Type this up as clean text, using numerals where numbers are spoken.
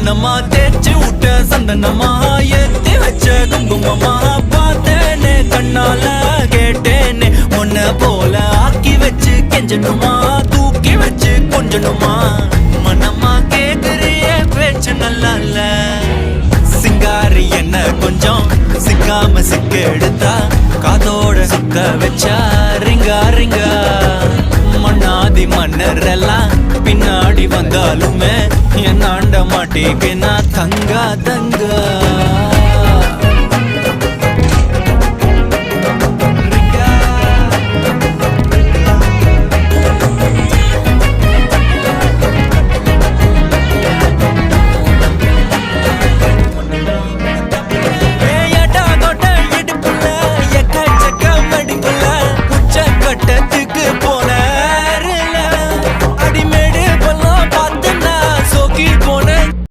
மன்னமா தேய்ச்சி விட்ட சந்தனமா ஏத்தி வச்ச குங்குமமா பார்த்தேனே கண்ணால கேட்டேனே உன்ன போல ஆக்கி வச்சு கெஞ்சணுமா தூக்கி வச்சு கொஞ்சணுமா மனமா கேக்குறிய பேச்சு நல்லா இல்ல சிங்காரி என்ன கொஞ்சம் சிக்காம சிக்க எடுத்தா காதோட சுக்க வச்சா ரிங்கா ரிங்கா மண்ணாதி மன்னர் எல்லாம் பின்னாடி வந்தாலுமே என் ஆண்ட மாட்டேக்கு நான் தங்கா தங்கா